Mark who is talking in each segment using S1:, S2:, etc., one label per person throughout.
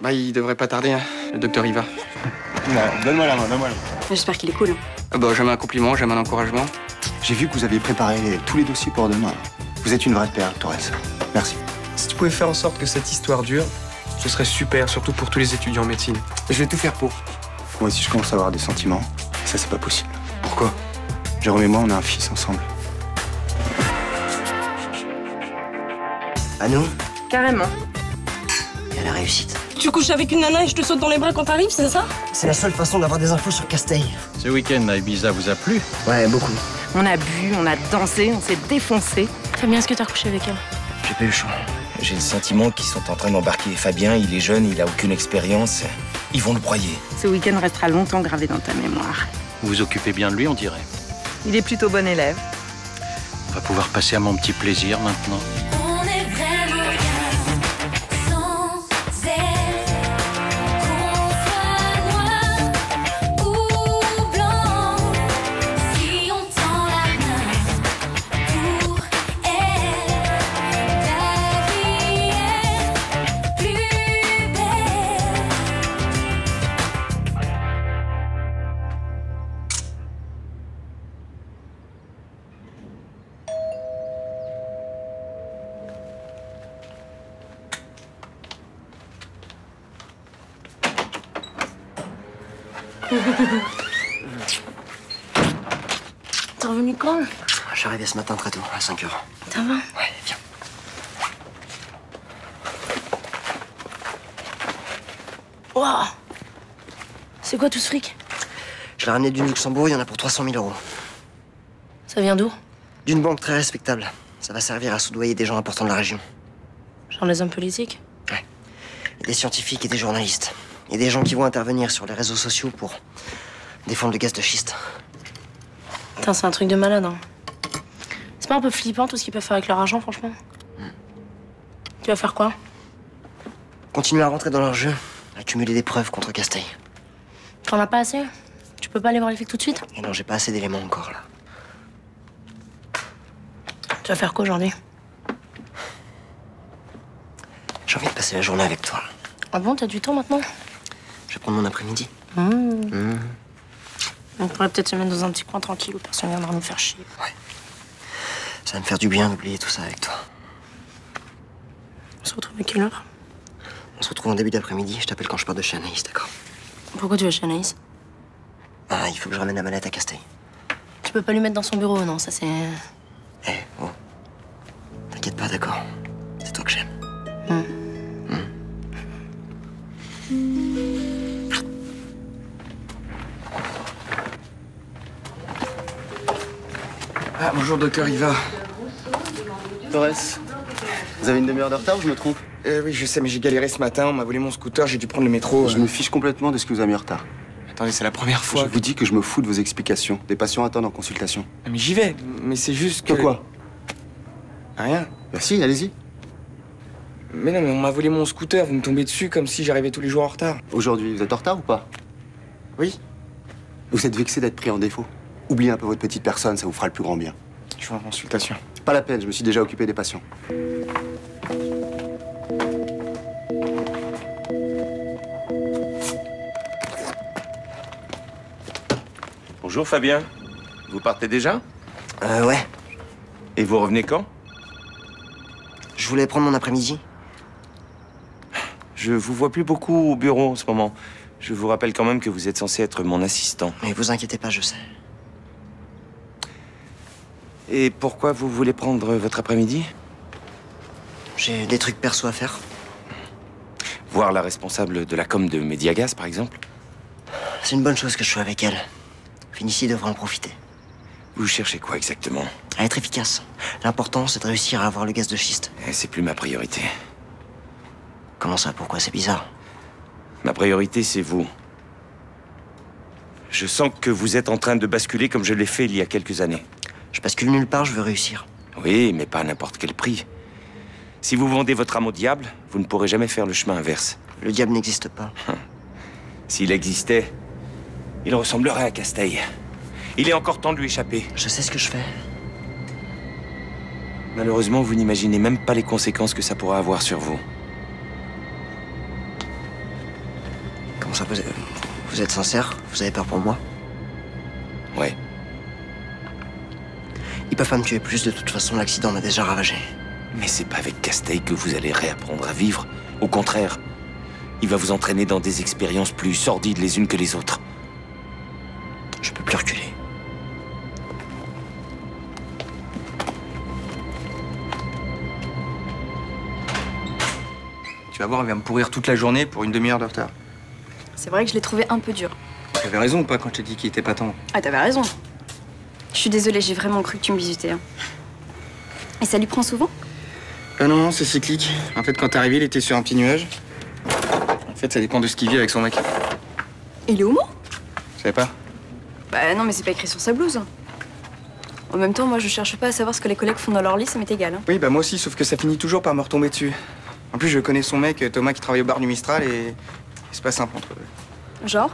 S1: Bah, il devrait pas tarder, hein, le docteur Iva.
S2: Donne-moi la main, donne-moi la main.
S3: J'espère qu'il est cool.
S1: Ah bah, jamais un compliment, jamais un encouragement.
S2: J'ai vu que vous aviez préparé tous les dossiers pour demain. Vous êtes une vraie paire, Torres. Merci.
S4: Si tu pouvais faire en sorte que cette histoire dure, ce serait super, surtout pour tous les étudiants en médecine.
S1: Je vais tout faire pour.
S2: Moi aussi, je commence à avoir des sentiments. Ça, c'est pas possible.
S1: Pourquoi?
S2: Jérôme et moi, on a un fils ensemble.
S5: À nous
S3: Carrément.
S5: et à la réussite.
S3: Tu couches avec une nana et je te saute dans les bras quand t'arrives, c'est ça?
S5: C'est la seule façon d'avoir des infos sur Casteil.
S6: Ce week-end à Ibiza vous a plu?
S5: Ouais, beaucoup.
S3: On a bu, on a dansé, on s'est défoncé. Fabien, est-ce que t'as couché avec elle?
S5: J'ai pas eu le choix.
S7: J'ai le sentiment qu'ils sont en train d'embarquer Fabien. Il est jeune, il a aucune expérience. Ils vont le broyer.
S3: Ce week-end restera longtemps gravé dans ta mémoire.
S6: Vous vous occupez bien de lui, on dirait.
S3: Il est plutôt bon élève.
S6: On va pouvoir passer à mon petit plaisir maintenant.
S8: On est vraiment bien sans elle. Qu'on soit noir ou blanc, si on tend la main pour elle, la vie est plus belle.
S3: T'es revenu quand?
S5: Je suis arrivé ce matin très tôt, à 5 h.
S3: Ça va?
S5: Ouais, viens.
S3: Waouh! C'est quoi tout ce fric?
S5: Je l'ai ramené du Luxembourg, il y en a pour 300 000 €.
S3: Ça vient d'où?
S5: D'une banque très respectable. Ça va servir à soudoyer des gens importants de la région.
S3: Genre les hommes politiques?
S5: Ouais. Et des scientifiques et des journalistes. Et des gens qui vont intervenir sur les réseaux sociaux pour défendre le gaz de schiste.
S3: Putain, c'est un truc de malade, hein. C'est pas un peu flippant tout ce qu'ils peuvent faire avec leur argent, franchement? Tu vas faire quoi?
S5: Continuer à rentrer dans leur jeu, accumuler des preuves contre Casteil.
S3: T'en as pas assez? Tu peux pas aller voir les flics tout de suite?
S5: Et non, j'ai pas assez d'éléments encore, là.
S3: Tu vas faire quoi aujourd'hui?
S5: J'ai envie de passer la journée avec toi.
S3: Ah bon, t'as du temps maintenant?
S5: Je vais prendre mon après-midi.
S3: On pourrait peut-être se mettre dans un petit coin tranquille où personne viendra nous faire chier.
S5: Ça va me faire du bien d'oublier tout ça avec toi.
S3: On se retrouve à quelle heure?
S5: On se retrouve en début d'après-midi. Je t'appelle quand je pars de chez Anaïs, d'accord?
S3: Pourquoi tu vas chez Anaïs?
S5: Ah, il faut que je ramène la mallette à Casteil.
S3: Tu peux pas lui mettre dans son bureau, non, ça c'est...
S5: Eh, oh. T'inquiète pas, d'accord? C'est toi que j'aime.
S1: Ah, bonjour, docteur Iva.
S2: Torres, vous avez une demi-heure de retard ou je me trompe?
S1: Oui, je sais, mais j'ai galéré ce matin. On m'a volé mon scooter, j'ai dû prendre le métro.
S2: Je me fiche complètement de ce que vous avez mis en retard.
S1: Attendez, c'est la première fois.
S2: Je vous dis que je me fous de vos explications. Des patients attendent en consultation.
S1: Ah, mais j'y vais. Mais c'est juste que...
S2: Quoi?
S1: Rien.
S2: Bah si, allez-y.
S1: Mais non, mais on m'a volé mon scooter. Vous me tombez dessus comme si j'arrivais tous les jours en retard.
S2: Aujourd'hui, vous êtes en retard ou pas?
S1: Oui.
S2: Vous êtes vexé d'être pris en défaut. Oubliez un peu votre petite personne, ça vous fera le plus grand bien.
S1: Je suis en consultation.
S2: Pas la peine, je me suis déjà occupé des patients.
S9: Bonjour Fabien. Vous partez déjà?
S5: Ouais.
S9: Et vous revenez quand?
S5: Je voulais prendre mon après-midi.
S9: Je vous vois plus beaucoup au bureau en ce moment. Je vous rappelle quand même que vous êtes censé être mon assistant.
S5: Mais vous inquiétez pas, je sais.
S9: Et pourquoi vous voulez prendre votre après-midi?
S5: J'ai des trucs perso à faire.
S9: Voir la responsable de la com de Mediagas, par exemple?
S5: C'est une bonne chose que je sois avec elle. Finici devrait en profiter.
S9: Vous cherchez quoi exactement?
S5: À être efficace. L'important, c'est de réussir à avoir le gaz de schiste.
S9: C'est plus ma priorité.
S5: Comment ça? Pourquoi? C'est bizarre.
S9: Ma priorité, c'est vous. Je sens que vous êtes en train de basculer comme je l'ai fait il y a quelques années.
S5: Je bascule nulle part, je veux réussir.
S9: Oui, mais pas à n'importe quel prix. Si vous vendez votre âme au diable, vous ne pourrez jamais faire le chemin inverse.
S5: Le diable n'existe pas.
S9: S'il existait, il ressemblerait à Casteil. Il est encore temps de lui échapper.
S5: Je sais ce que je fais.
S9: Malheureusement, vous n'imaginez même pas les conséquences que ça pourra avoir sur vous.
S5: Comment ça, vous êtes sincère? Vous avez peur pour moi?
S9: Ouais.
S5: Ils peuvent pas me tuer plus, de toute façon, l'accident m'a déjà ravagé.
S9: Mais c'est pas avec Casteil que vous allez réapprendre à vivre. Au contraire, il va vous entraîner dans des expériences plus sordides les unes que les autres.
S5: Je peux plus reculer.
S4: Tu vas voir, elle va me pourrir toute la journée pour une demi-heure de retard.
S10: C'est vrai que je l'ai trouvé un peu dur.
S4: T'avais raison ou pas quand je t'ai dit qu'il était pas temps?
S10: Ah, t'avais raison. Je suis désolée, j'ai vraiment cru que tu me bisutais. Hein. Et ça lui prend souvent?
S4: Non, c'est cyclique. En fait, quand t'es arrivé, il était sur un petit nuage. En fait, ça dépend de ce qu'il vit avec son mec.
S10: Il est homo?
S4: Tu savais pas?
S10: Bah non, mais c'est pas écrit sur sa blouse. En même temps, moi, je cherche pas à savoir ce que les collègues font dans leur lit, ça m'est égal. Hein.
S4: Oui, bah moi aussi, sauf que ça finit toujours par me retomber dessus. En plus, je connais son mec, Thomas, qui travaille au bar du Mistral, et c'est pas simple entre eux.
S10: Genre?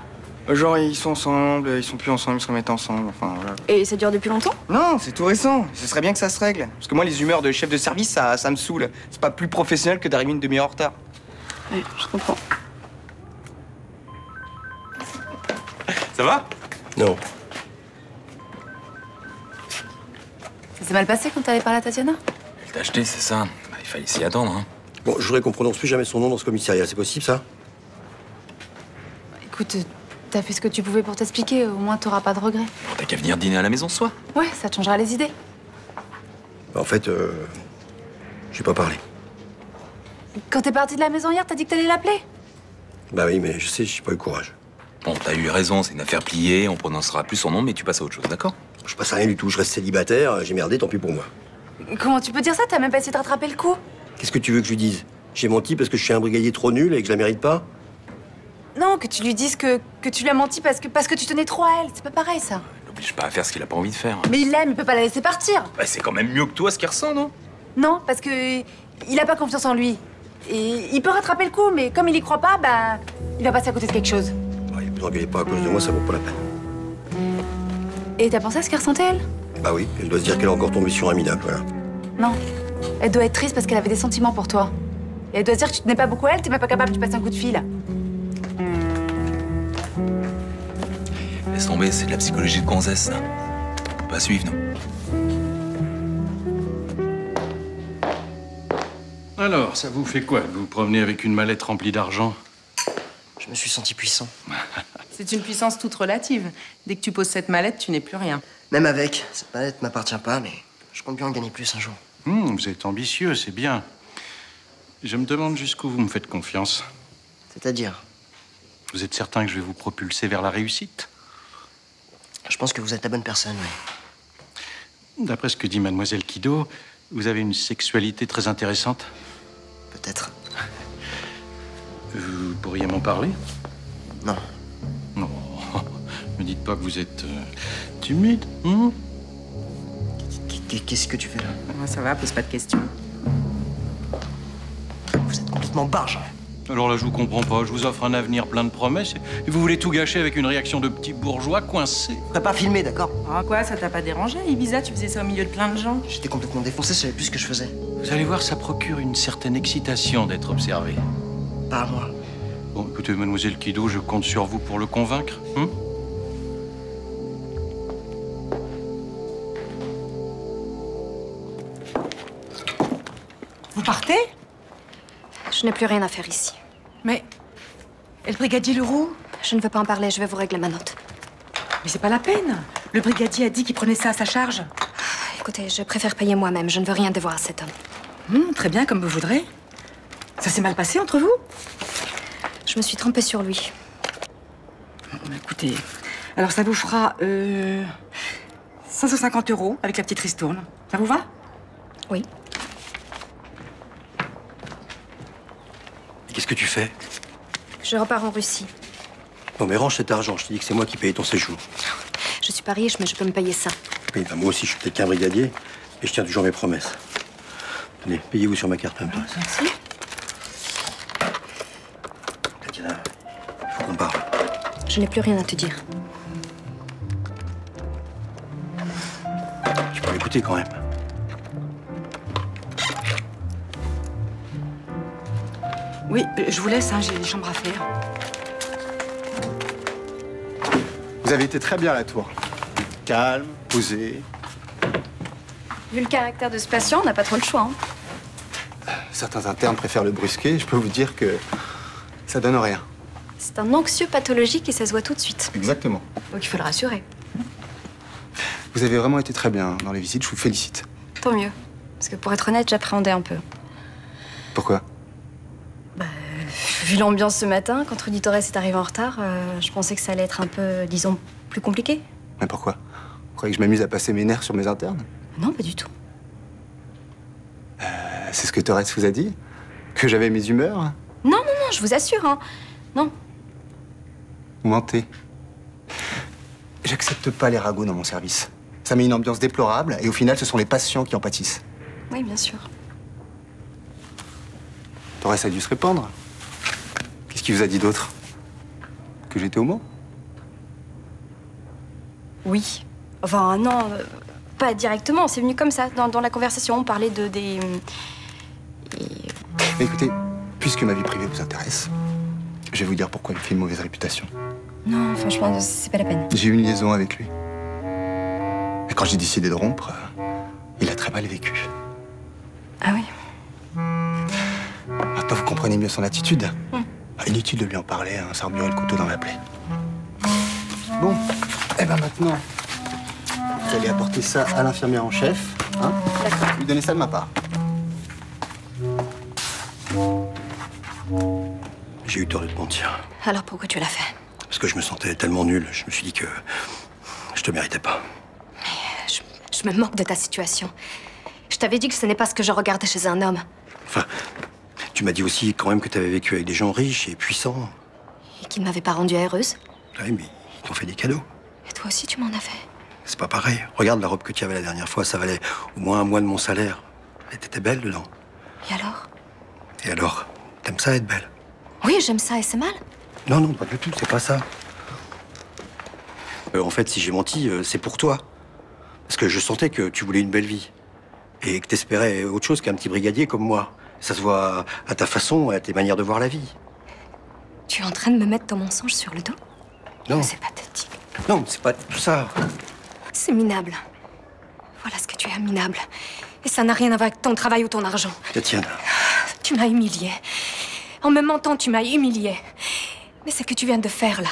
S4: Genre, ils sont ensemble, ils sont plus ensemble, ils se remettent ensemble, enfin voilà.
S10: Et ça dure depuis longtemps?
S4: Non, c'est tout récent. Ce serait bien que ça se règle. Parce que moi, les humeurs de chef de service, ça me saoule. C'est pas plus professionnel que d'arriver une demi-heure en retard.
S10: Oui, je comprends.
S4: Ça va?
S2: Non.
S10: Ça s'est mal passé quand t'allais parler à Tatiana?
S7: Elle t'a acheté, c'est ça? Bah, il fallait s'y attendre, hein.
S2: Bon, je voudrais qu'on prononce plus jamais son nom dans ce commissariat. C'est possible, ça?
S10: Écoute, t'as fait ce que tu pouvais pour t'expliquer, au moins t'auras pas de regrets.
S7: Bon, t'as qu'à venir dîner à la maison ce soir.
S10: Ouais, ça te changera les idées.
S2: En fait, j'ai pas parlé.
S10: Quand t'es parti de la maison hier, t'as dit que t'allais l'appeler?
S2: Bah oui, mais je sais, j'ai pas eu courage.
S7: Bon, t'as eu raison, c'est une affaire pliée, on prononcera plus son nom, mais tu passes à autre chose, d'accord?
S2: Je passe à rien du tout, je reste célibataire, j'ai merdé, tant pis pour moi.
S10: Comment tu peux dire ça? T'as même pas essayé de rattraper le coup?
S2: Qu'est-ce que tu veux que je lui dise? J'ai menti parce que je suis un brigadier trop nul et que je la mérite pas?
S10: Non, que tu lui dises que tu lui as menti parce que tu tenais trop à elle. C'est pas pareil, ça.
S7: N'oblige pas à faire ce qu'il a pas envie de faire.
S10: Mais il l'aime, il peut pas la laisser partir.
S7: Bah, c'est quand même mieux que toi ce qu'il ressent, non?
S10: Non, parce que il a pas confiance en lui. Et il peut rattraper le coup, mais comme il y croit pas, bah, il va passer à côté de quelque chose.
S2: Ouais, vous engueulez pas à cause de moi, ça vaut pas la peine.
S10: Et t'as pensé à ce qu'elle ressentait, elle?
S2: Bah oui, elle doit se dire qu'elle est encore tombée sur un minable, voilà.
S10: Non. Elle doit être triste parce qu'elle avait des sentiments pour toi. Et elle doit se dire que tu tenais pas beaucoup à elle, t'es même pas capable de lui passer un coup de fil.
S7: Laisse tomber, c'est de la psychologie de gonzesse, ça. On peut pas suivre, nous.
S6: Alors, ça vous fait quoi de vous promener avec une mallette remplie d'argent?
S5: Je me suis senti puissant.
S11: C'est une puissance toute relative. Dès que tu poses cette mallette, tu n'es plus rien.
S5: Même avec, cette mallette m'appartient pas, mais je compte bien en gagner plus un jour.
S6: Vous êtes ambitieux, c'est bien. Je me demande jusqu'où vous me faites confiance.
S5: C'est-à-dire?
S6: Vous êtes certain que je vais vous propulser vers la réussite?
S5: Je pense que vous êtes la bonne personne, oui.
S6: D'après ce que dit Mademoiselle Kido, vous avez une sexualité très intéressante.
S5: Peut-être.
S6: Vous pourriez m'en parler?
S5: Non.
S6: Non. Me dites pas que vous êtes timide.
S5: Qu'est-ce que tu fais là?
S11: Ça va, pose pas de questions.
S5: Vous êtes complètement barge.
S6: Alors là, je vous comprends pas. Je vous offre un avenir plein de promesses et vous voulez tout gâcher avec une réaction de petit bourgeois coincé.
S5: T'as pas filmé, d'accord?
S11: Ah quoi, ça t'a pas dérangé, Ibiza? Tu faisais ça au milieu de plein de gens?
S5: J'étais complètement défoncé, je savais plus ce que je faisais.
S6: Vous allez voir, ça procure une certaine excitation d'être observé.
S5: Pas à moi.
S6: Bon, écoutez, Mademoiselle Kido, je compte sur vous pour le convaincre.
S11: Vous partez?
S3: Je n'ai plus rien à faire ici.
S11: Mais... Et le brigadier Leroux?
S3: Je ne veux pas en parler, je vais vous régler ma note.
S11: Mais c'est pas la peine. Le brigadier a dit qu'il prenait ça à sa charge.
S3: Écoutez, je préfère payer moi-même. Je ne veux rien devoir à cet homme.
S11: Très bien, comme vous voudrez. Ça s'est mal passé entre vous?
S3: Je me suis trompée sur lui.
S11: Écoutez, alors ça vous fera 550 € avec la petite ristourne. Ça vous va?
S3: Oui.
S2: Et qu'est-ce que tu fais?
S3: Je repars en Russie.
S2: Non mais range cet argent, je te dis que c'est moi qui paye ton séjour.
S3: Je suis pas riche, mais je peux me payer ça.
S2: Oui, bah moi aussi je suis peut-être qu'un brigadier, et je tiens toujours mes promesses. Tenez, payez-vous sur ma carte même.
S11: Merci.
S2: Tatiana, il faut qu'on parle.
S3: Je n'ai plus rien à te dire.
S2: Tu peux m'écouter quand même.
S11: Oui, je vous laisse, hein, j'ai des chambres à faire.
S12: Vous avez été très bien à la tour. Calme, posé.
S10: Vu le caractère de ce patient, on n'a pas trop le choix. Hein.
S12: Certains internes préfèrent le brusquer. Je peux vous dire que ça donne rien.
S10: C'est un anxieux pathologique et ça se voit tout de suite.
S12: Exactement.
S10: Donc il faut le rassurer.
S12: Vous avez vraiment été très bien dans les visites, je vous félicite.
S10: Tant mieux. Parce que pour être honnête, j'appréhendais un peu.
S12: Pourquoi?
S10: Vu l'ambiance ce matin, quand Rudy Torres est arrivé en retard, je pensais que ça allait être un peu, disons, plus compliqué.
S12: Mais pourquoi? Vous croyez que je m'amuse à passer mes nerfs sur mes internes?
S10: Non, pas du tout.
S12: C'est ce que Torres vous a dit? Que j'avais mes humeurs?
S10: Non, non, non, je vous assure, hein. Non.
S12: Vous mentez. J'accepte pas les ragots dans mon service. Ça met une ambiance déplorable et au final, ce sont les patients qui en pâtissent.
S10: Oui, bien sûr.
S12: Torres a dû se répandre. Qu'est-ce qu'il vous a dit d'autre? Que j'étais homo?
S10: Oui. Enfin, non, pas directement. C'est venu comme ça. Dans la conversation, on parlait des...
S12: Mais écoutez, puisque ma vie privée vous intéresse, je vais vous dire pourquoi il me fait une mauvaise réputation.
S10: Non, franchement, c'est pas la peine.
S12: J'ai eu une liaison avec lui. Et quand j'ai décidé de rompre, il a très mal vécu.
S10: Ah oui?
S12: Maintenant, vous comprenez mieux son attitude. Inutile de lui en parler, hein, ça remuerait le couteau dans la plaie. Bon, et ben maintenant, vous allez apporter ça à l'infirmière en chef, hein?
S10: D'accord.
S12: Lui donner ça de ma part.
S2: J'ai eu tort de te mentir.
S10: Alors pourquoi tu l'as fait?
S2: Parce que je me sentais tellement nul, je me suis dit que je te méritais pas.
S10: Je me moque de ta situation. Je t'avais dit que ce n'est pas ce que je regardais chez un homme.
S2: Enfin, tu m'as dit aussi quand même que tu avais vécu avec des gens riches et puissants.
S10: Et qui ne m'avait pas rendue heureuse.
S2: Oui, mais ils t'ont fait des cadeaux.
S10: Et toi aussi, tu m'en as fait.
S2: C'est pas pareil. Regarde la robe que tu avais la dernière fois, ça valait au moins un mois de mon salaire. Elle était belle dedans.
S10: Et alors?
S2: Et alors, t'aimes ça être belle?
S10: Oui, j'aime ça et c'est mal.
S2: Non, non, pas du tout, c'est pas ça. En fait, si j'ai menti, c'est pour toi. Parce que je sentais que tu voulais une belle vie. Et que t'espérais autre chose qu'un petit brigadier comme moi. Ça se voit à ta façon, à tes manières de voir la vie.
S10: Tu es en train de me mettre ton mensonge sur le dos?
S2: Non.
S10: C'est pathétique.
S2: Non, c'est pas tout ça.
S10: C'est minable. Voilà ce que tu es, minable. Et ça n'a rien à voir avec ton travail ou ton argent.
S2: Tatiana.
S10: Tu m'as humiliée. En me mentant, tu m'as humiliée. Mais ce que tu viens de faire, là,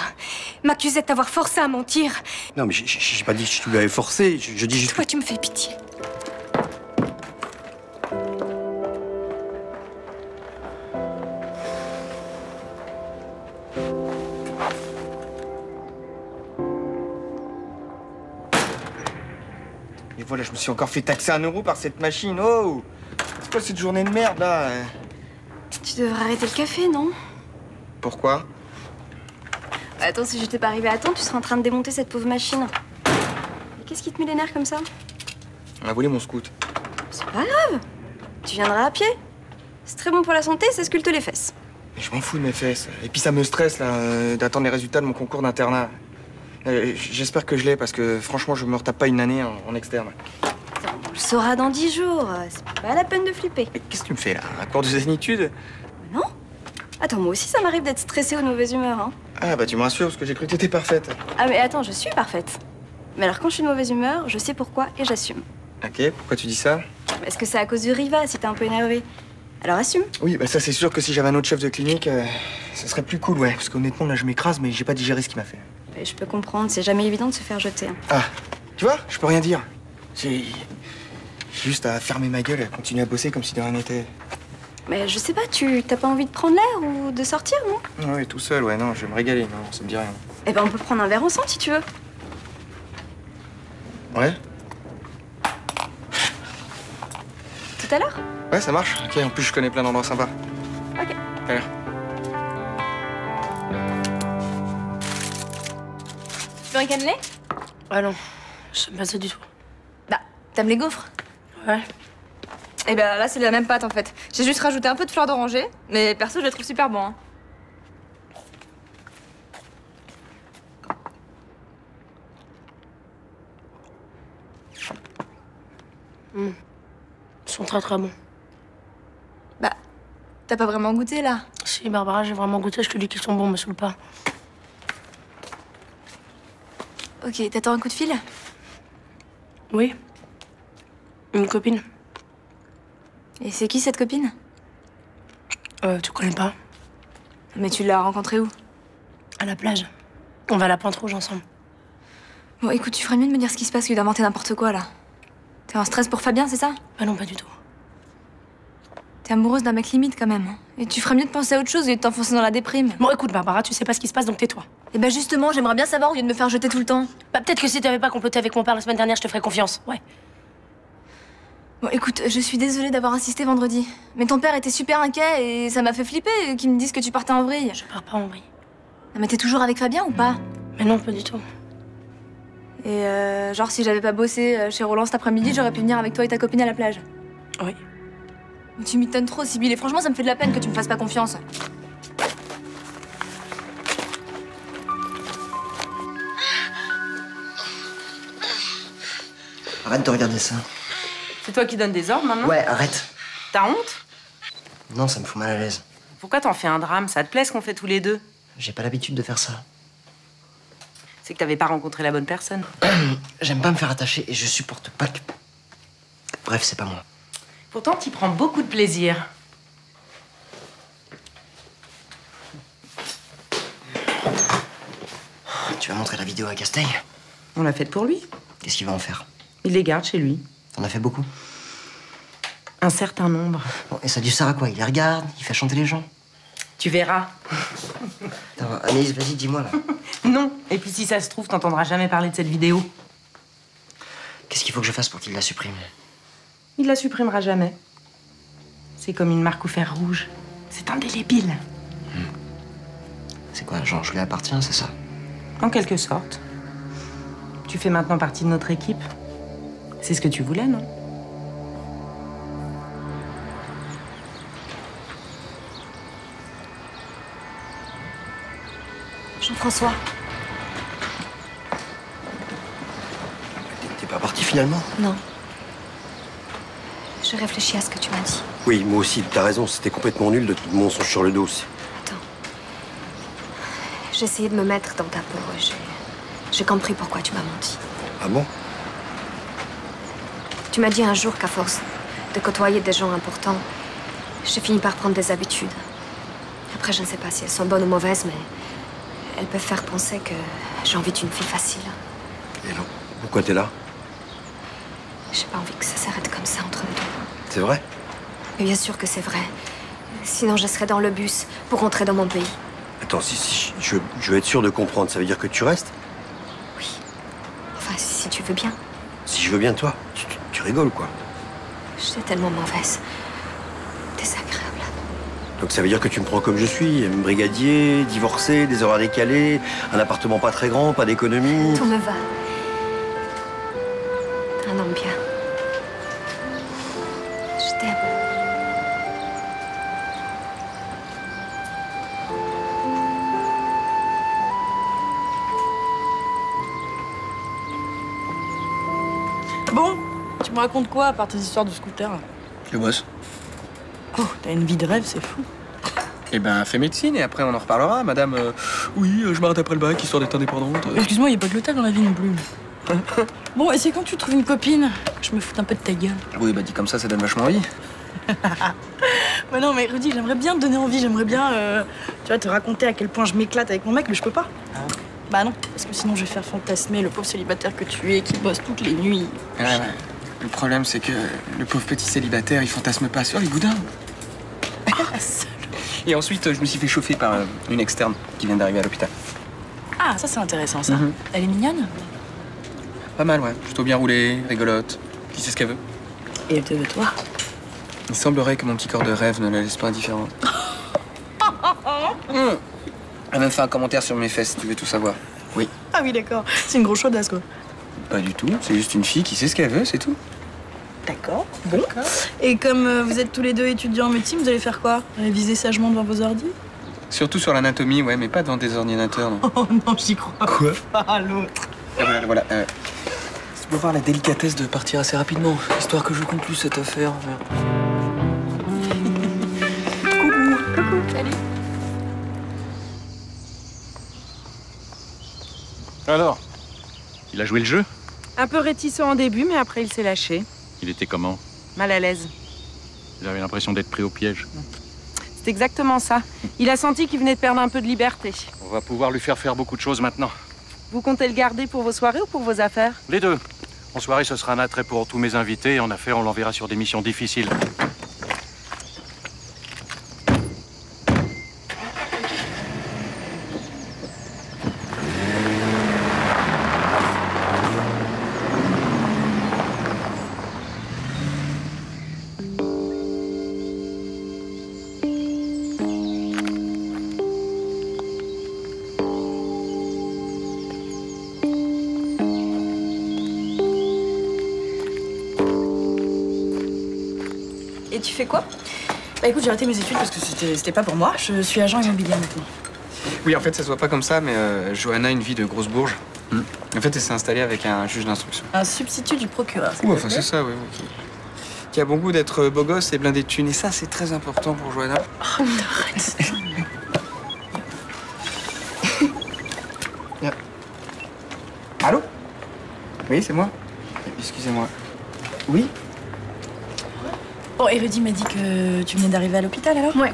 S10: m'accuser de t'avoir forcé à mentir...
S2: Non, mais j'ai pas dit que tu l'avais forcé, je dis juste...
S10: Toi, tu me fais pitié.
S4: Et voilà, je me suis encore fait taxer 1 € par cette machine. Oh! C'est quoi cette journée de merde, là?
S10: Tu devrais arrêter le café, non?
S4: Pourquoi?
S10: Attends, si j'étais pas arrivée à temps, tu serais en train de démonter cette pauvre machine. Mais qu'est-ce qui te met les nerfs comme ça?
S4: On a volé mon scout.
S10: C'est pas grave. Tu viendras à pied. C'est très bon pour la santé, ça sculpte les fesses.
S4: Mais je m'en fous de mes fesses. Et puis ça me stresse, là, d'attendre les résultats de mon concours d'internat. J'espère que je l'ai, parce que franchement, je me retape pas une année en externe.
S10: On le saura dans 10 jours. C'est pas la peine de flipper.
S4: Mais qu'est-ce que tu me fais, là? Un cours de zénitude?
S10: Non? Attends, moi aussi, ça m'arrive d'être stressée ou de mauvaise humeur, hein.
S4: Ah, bah tu me rassures, parce que j'ai cru que t'étais parfaite.
S10: Ah, mais attends, je suis parfaite. Mais alors, quand je suis de mauvaise humeur, je sais pourquoi et j'assume.
S4: Ok, pourquoi tu dis ça?
S10: Est-ce que c'est à cause du Riva, si t'es un peu énervé? Alors assume.
S4: Oui, bah ça c'est sûr que si j'avais un autre chef de clinique, ça serait plus cool, ouais. Parce qu'honnêtement, là, je m'écrase, mais j'ai pas digéré ce qu'il m'a fait.
S10: Mais je peux comprendre, c'est jamais évident de se faire jeter. Hein.
S4: Ah, tu vois, je peux rien dire. J'ai juste à fermer ma gueule et à continuer à bosser comme si de rien n'était.
S10: Mais je sais pas, t'as pas envie de prendre l'air ou de sortir, non?
S4: Ouais, tout seul, ouais, non, je vais me régaler, non, ça me dit rien.
S10: Eh ben, on peut prendre un verre ensemble si tu veux.
S4: Ouais?
S10: Tout à l'heure?
S4: Ouais, ça marche. Ok, en plus, je connais plein d'endroits sympas.
S10: Ok.
S4: À l'heure.
S10: Tu veux un cannelé?
S3: Ah non, j'aime pas ça du tout.
S10: Bah, t'aimes les gaufres?
S3: Ouais.
S13: Et ben là, c'est la même pâte en fait. J'ai juste rajouté un peu de fleur d'oranger, mais perso, je les trouve super bons. Hein.
S3: Ils sont très très bons.
S13: Bah, t'as pas vraiment goûté là?
S3: Si, Barbara, j'ai vraiment goûté, je te dis qu'ils sont bons, me saoule pas.
S13: Ok, t'attends un coup de fil?
S3: Oui. Une copine.
S13: Et c'est qui cette copine?
S3: Tu connais pas?
S13: Mais tu l'as rencontrée où?
S3: À la plage. On va à la Pointe Rouge ensemble.
S13: Bon, écoute, tu ferais mieux de me dire ce qui se passe que d'inventer n'importe quoi, là. T'es en stress pour Fabien, c'est ça?
S3: Bah non, pas du tout.
S13: T'es amoureuse d'un mec limite, quand même. Et tu ferais mieux de penser à autre chose et de t'enfoncer dans la déprime.
S3: Bon, écoute, Barbara, tu sais pas ce qui se passe, donc tais-toi.
S13: Et bah justement, j'aimerais bien savoir au lieu de me faire jeter tout le temps.
S3: Bah peut-être que si t'avais pas comploté avec mon père la semaine dernière, je te ferais confiance. Ouais.
S13: Bon, écoute, je suis désolée d'avoir insisté vendredi. Mais ton père était super inquiet et ça m'a fait flipper qu'ils me disent que tu partais en vrille.
S3: Je pars pas en vrille.
S13: Non, mais t'es toujours avec Fabien ou pas?
S3: Mais non, pas du tout.
S13: Et genre, si j'avais pas bossé chez Roland cet après-midi, j'aurais pu venir avec toi et ta copine à la plage.
S3: Oui.
S13: Tu m'étonnes trop, Sibylle, et franchement, ça me fait de la peine que tu me fasses pas confiance.
S5: Arrête de regarder ça.
S11: C'est toi qui donnes des ordres maintenant?
S5: Ouais, arrête.
S11: T'as honte?
S5: Non, ça me fout mal à l'aise.
S11: Pourquoi t'en fais un drame? Ça te plaît ce qu'on fait tous les deux?
S5: J'ai pas l'habitude de faire ça.
S11: C'est que t'avais pas rencontré la bonne personne.
S5: J'aime pas me faire attacher et je supporte pas que... Bref, c'est pas moi.
S11: Pourtant, t'y prends beaucoup de plaisir.
S5: Tu vas montrer la vidéo à Casteil?
S11: On l'a faite pour lui.
S5: Qu'est-ce qu'il va en faire?
S11: Il les garde chez lui.
S5: T'en as fait beaucoup?
S11: Un certain nombre.
S5: Bon, et ça lui sert à quoi? Il les regarde, il fait chanter les gens?
S11: Tu verras.
S5: Attends, Anaïs, vas-y, dis-moi, là.
S11: Non. Et puis si ça se trouve, t'entendras jamais parler de cette vidéo.
S5: Qu'est-ce qu'il faut que je fasse pour qu'il la supprime?
S11: Il la supprimera jamais. C'est comme une marque au fer rouge. C'est indélébile.
S5: C'est quoi, genre, je lui appartiens, c'est ça?
S11: En quelque sorte. Tu fais maintenant partie de notre équipe. C'est ce que tu voulais, non?
S13: Jean-François.
S2: T'es pas parti finalement?
S13: Non. Je réfléchis à ce que tu m'as dit.
S2: Oui, moi aussi, t'as raison, c'était complètement nul de te mensonge sur le dos.
S14: J'ai essayé de me mettre dans ta peau. J'ai compris pourquoi tu m'as menti.
S2: Ah bon?
S14: Tu m'as dit un jour qu'à force de côtoyer des gens importants, j'ai fini par prendre des habitudes. Après, je ne sais pas si elles sont bonnes ou mauvaises, mais elles peuvent faire penser que j'ai envie d'une fille facile.
S2: Et alors, pourquoi t'es là?
S14: J'ai pas envie que ça s'arrête comme ça entre nous deux.
S2: C'est vrai?
S14: Mais bien sûr que c'est vrai. Sinon, je serais dans le bus pour rentrer dans mon pays.
S2: Attends, si je veux être sûr de comprendre, ça veut dire que tu restes?
S14: Enfin, si tu veux bien.
S2: Si je veux bien, toi, tu rigoles, quoi.
S14: J'étais tellement mauvaise. Désagréable.
S2: Donc ça veut dire que tu me prends comme je suis, brigadier, divorcé, des horaires décalés, un appartement pas très grand, pas d'économie.
S14: Tout me va. Un homme bien. Je t'aime.
S15: Bon, tu me racontes quoi à part tes histoires de scooter?
S4: Je bosse.
S15: Oh, t'as une vie de rêve, c'est fou.
S4: Eh ben, fais médecine et après on en reparlera, madame. Oui, je m'arrête après le bac, histoire d'être indépendante.
S15: Excuse-moi, y a pas que le tas dans la vie non plus. Bon, et c'est quand tu trouves une copine? Je me fous un peu de ta gueule.
S4: Oui, bah dit comme ça donne vachement envie.
S15: Mais non, mais Rudy, j'aimerais bien te donner envie, j'aimerais bien, tu vois, te raconter à quel point je m'éclate avec mon mec, mais je peux pas. Bah non, parce que sinon je vais faire fantasmer le pauvre célibataire que tu es, qui bosse toutes les nuits.
S4: Ouais. Le problème, c'est que le pauvre petit célibataire, il fantasme pas sur les boudins. Et ensuite, je me suis fait chauffer par une externe qui vient d'arriver à l'hôpital.
S15: Ah, ça c'est intéressant ça. Elle est mignonne?
S4: Pas mal, ouais. Plutôt bien roulée, rigolote. Qui sait ce qu'elle veut?
S15: Et elle te veut toi?
S4: Il semblerait que mon petit corps de rêve ne la laisse pas indifférente. Elle a même fait un commentaire sur mes fesses, si tu veux tout savoir. Oui.
S15: Ah oui, d'accord. C'est une grosse chaudasse, quoi.
S4: Pas du tout. C'est juste une fille qui sait ce qu'elle veut, c'est tout.
S15: D'accord. Bon. Et comme vous êtes tous les deux étudiants en médecine, vous allez faire quoi? Réviser sagement devant vos ordis?
S4: Surtout sur l'anatomie, ouais, mais pas devant des ordinateurs, non.
S15: Oh non, j'y crois
S4: Quoi?
S15: pas, l'autre.
S4: Voilà. Tu peux avoir la délicatesse de partir assez rapidement, histoire que je conclue cette affaire.
S15: Coucou. Salut.
S6: Alors, Il a joué le jeu?
S11: Un peu réticent en début, mais après il s'est lâché.
S6: Il était comment?
S11: Mal à l'aise.
S6: J'avais l'impression d'être pris au piège.
S11: C'est exactement ça. Il a senti qu'il venait de perdre un peu de liberté.
S6: On va pouvoir lui faire beaucoup de choses maintenant.
S11: Vous comptez le garder pour vos soirées ou pour vos affaires?
S6: Les deux. En soirée, ce sera un attrait pour tous mes invités. Et en affaires, on l'enverra sur des missions difficiles.
S15: Et tu fais quoi? Bah écoute, j'ai arrêté mes études parce que c'était pas pour moi. Je suis agent immobilier maintenant.
S4: Oui, en fait, ça se voit pas comme ça, mais Johanna a une vie de grosse bourge. En fait, elle s'est installée avec un juge d'instruction.
S15: Un substitut du procureur.
S4: Ouais, enfin, c'est ça, oui. Qui a bon goût d'être beau gosse et blindé de thunes. Et ça, c'est très important pour Johanna.
S15: Oh, arrête.
S4: Allô? Oui, c'est moi. Excusez-moi. Oui?
S15: Bon, et Rudy m'a dit que tu venais d'arriver à l'hôpital alors?
S13: Ouais.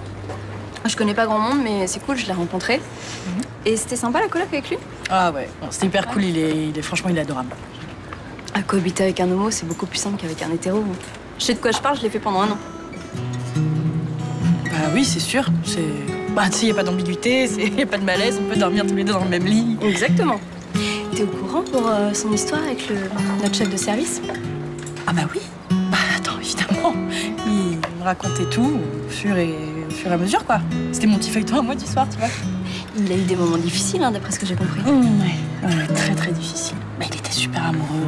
S13: Je connais pas grand monde, mais c'est cool, je l'ai rencontré. Et c'était sympa la coloc avec lui?
S15: Ah ouais, bon, c'était hyper cool, franchement, il est adorable.
S13: Cohabiter avec un homo, c'est beaucoup plus simple qu'avec un hétéro. Je sais de quoi je parle, je l'ai fait pendant 1 an.
S15: Bah oui, c'est sûr. Bah tu sais, y a pas d'ambiguïté, y a pas de malaise, on peut dormir tous les deux dans le même lit.
S13: Exactement. T'es au courant pour son histoire avec notre chef de service?
S15: Ah bah oui. Bah attends, évidemment. Il me racontait tout au fur et à mesure, quoi. C'était mon petit feuilleton à moi du soir, tu vois.
S13: Il a eu des moments difficiles, hein, d'après ce que j'ai compris.
S15: Ouais, très très difficile. Bah il était super amoureux.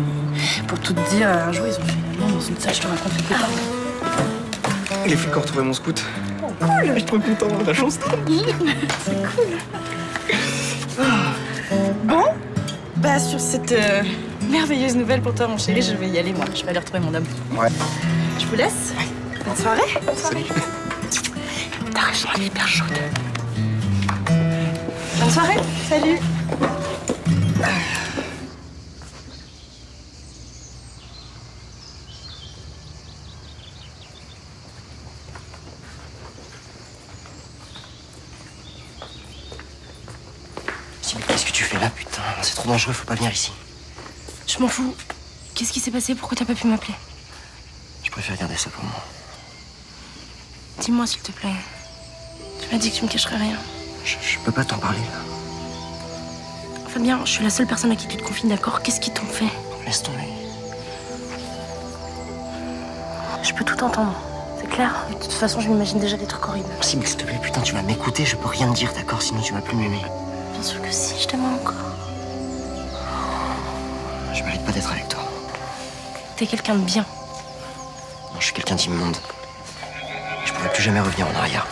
S15: Pour tout te dire, un jour, ils ont fait l'amour dans une salle, je te raconte le départ.
S4: Les flics ont retrouvé mon scout.
S15: Oh, cool.
S4: Je suis trop content, la chance.
S15: C'est cool. Bon, bah sur cette merveilleuse nouvelle pour toi, mon chéri, je vais y aller, moi. Je vais aller retrouver mon homme.
S4: Ouais.
S15: Je vous laisse. Bonne soirée. Bonne soirée. Ta raison, elle est hyper chaude. Bonne soirée. Salut.
S5: Mais qu'est-ce que tu fais là, putain? C'est trop dangereux, faut pas venir ici.
S3: Je m'en fous. Qu'est-ce qui s'est passé? Pourquoi t'as pas pu m'appeler?
S5: Je préfère garder ça pour moi.
S3: Dis-moi, s'il te plaît. Tu m'as dit que tu me cacherais rien.
S5: Je peux pas t'en parler, là.
S3: Fabien, je suis la seule personne à qui tu te confies, d'accord? Qu'est-ce qu'ils t'ont fait?
S5: Laisse tomber.
S3: Je peux tout entendre. C'est clair? De toute façon, je m'imagine déjà des trucs horribles.
S5: Si, mais s'il te plaît, putain, tu vas m'écouter, je peux rien te dire, d'accord? Sinon, tu vas plus m'aimer.
S3: Bien sûr que si, je t'aime encore.
S5: Je mérite pas d'être avec toi.
S3: T'es quelqu'un de bien.
S5: Non, je suis quelqu'un d'immonde. Je pourrais plus jamais revenir en arrière.